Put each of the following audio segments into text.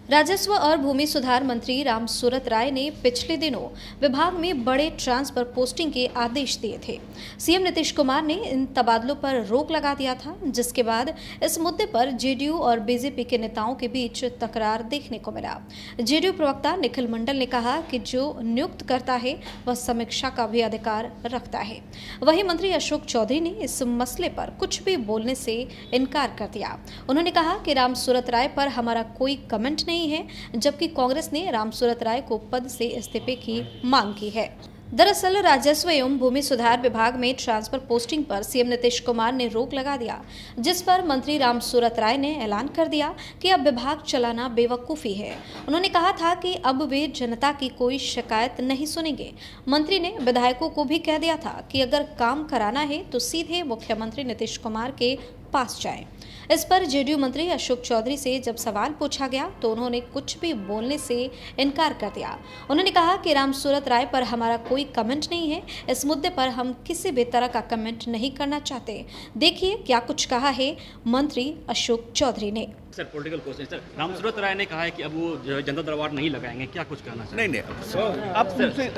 राजस्व और भूमि सुधार मंत्री रामसूरत राय ने पिछले दिनों विभाग में बड़े ट्रांसफर पोस्टिंग के आदेश दिए थे। सीएम नीतीश कुमार ने इन तबादलों पर रोक लगा दिया था, जिसके बाद इस मुद्दे पर जेडीयू और बीजेपी के नेताओं के बीच तकरार देखने को मिला। जेडीयू प्रवक्ता निखिल मंडल ने कहा कि जो नियुक्त करता है वह समीक्षा का भी अधिकार रखता है। वहीं मंत्री अशोक चौधरी ने इस मसले पर कुछ भी बोलने से इनकार कर दिया। उन्होंने कहा कि रामसूरत राय पर हमारा कोई कमेंट नहीं है, जबकि कांग्रेस ने रामसूरत राय को पद से इस्तीफे की मांग की है। दरअसल राजस्व एवं भूमि सुधार विभाग में ट्रांसफर पोस्टिंग पर सीएम नीतीश कुमार ने रोक लगा दिया, जिस पर मंत्री रामसूरत राय ने ऐलान कर दिया कि अब विभाग चलाना बेवकूफ़ी है। उन्होंने कहा था कि अब वे जनता की कोई शिकायत नहीं सुनेंगे। मंत्री ने विधायकों को भी कह दिया था कि अगर काम कराना है तो सीधे मुख्यमंत्री नीतीश कुमार के पास जाएं। इस पर जेडीयू मंत्री अशोक चौधरी से जब सवाल पूछा गया तो उन्होंने कुछ भी बोलने से इनकार कर दिया। उन्होंने कहा कि रामसूरत राय पर हमारा कोई कमेंट नहीं है, इस मुद्दे पर हम किसी भी तरह का कमेंट नहीं करना चाहते। देखिए क्या कुछ कहा है मंत्री अशोक चौधरी ने। Sir political question sir, Ramsurat Rai ने कहा है कि अब वो जो है जनता दरबार नहीं लगाएंगे, क्या कुछ कहना सर? नहीं अब उनसे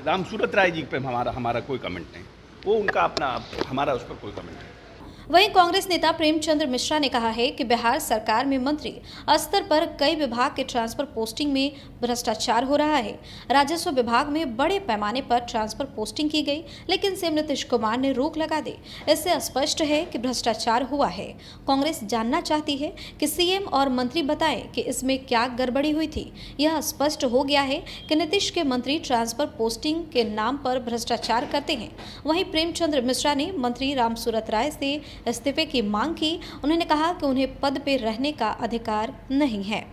रामसूरत राय जी पे हमारा कोई कमेंट नहीं, वो उनका अपना, हमारा उस पर कोई कमेंट नहीं। वहीं कांग्रेस नेता प्रेमचंद्र मिश्रा ने कहा है कि बिहार सरकार में मंत्री स्तर पर कई विभाग के ट्रांसफर पोस्टिंग में भ्रष्टाचार हो रहा है। राजस्व विभाग में बड़े पैमाने पर ट्रांसफर पोस्टिंग की गई, लेकिन सीएम नीतीश कुमार ने रोक लगा दी। इससे स्पष्ट है कि भ्रष्टाचार हुआ है। कांग्रेस जानना चाहती है कि सीएम और मंत्री बताएं कि इसमें क्या गड़बड़ी हुई थी। यह स्पष्ट हो गया है कि नीतीश के मंत्री ट्रांसफर पोस्टिंग के नाम पर भ्रष्टाचार करते हैं। वहीं प्रेमचंद्र मिश्रा ने मंत्री रामसूरत राय से इस्तीफे की मांग की। उन्होंने कहा कि उन्हें पद पर रहने का अधिकार नहीं है।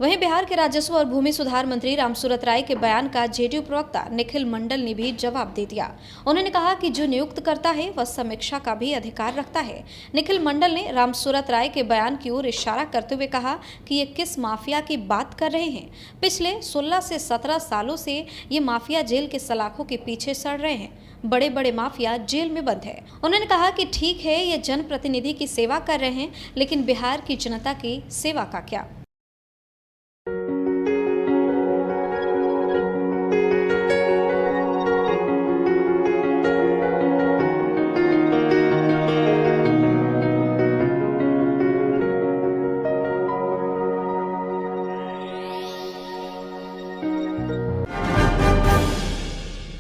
वहीं बिहार के राजस्व और भूमि सुधार मंत्री रामसूरत राय के बयान का जेडीयू प्रवक्ता निखिल मंडल ने भी जवाब दे दिया। उन्होंने कहा कि जो नियुक्त करता है वह समीक्षा का भी अधिकार रखता है। निखिल मंडल ने रामसूरत राय के बयान की ओर इशारा करते हुए कहा कि ये किस माफिया की बात कर रहे हैं। पिछले 16 से 17 सालों से ये माफिया जेल के सलाखों के पीछे सड़ रहे हैं। बड़े बड़े माफिया जेल में बंद है। उन्होंने कहा कि ठीक है, ये जनप्रतिनिधि की सेवा कर रहे हैं, लेकिन बिहार की जनता की सेवा का क्या।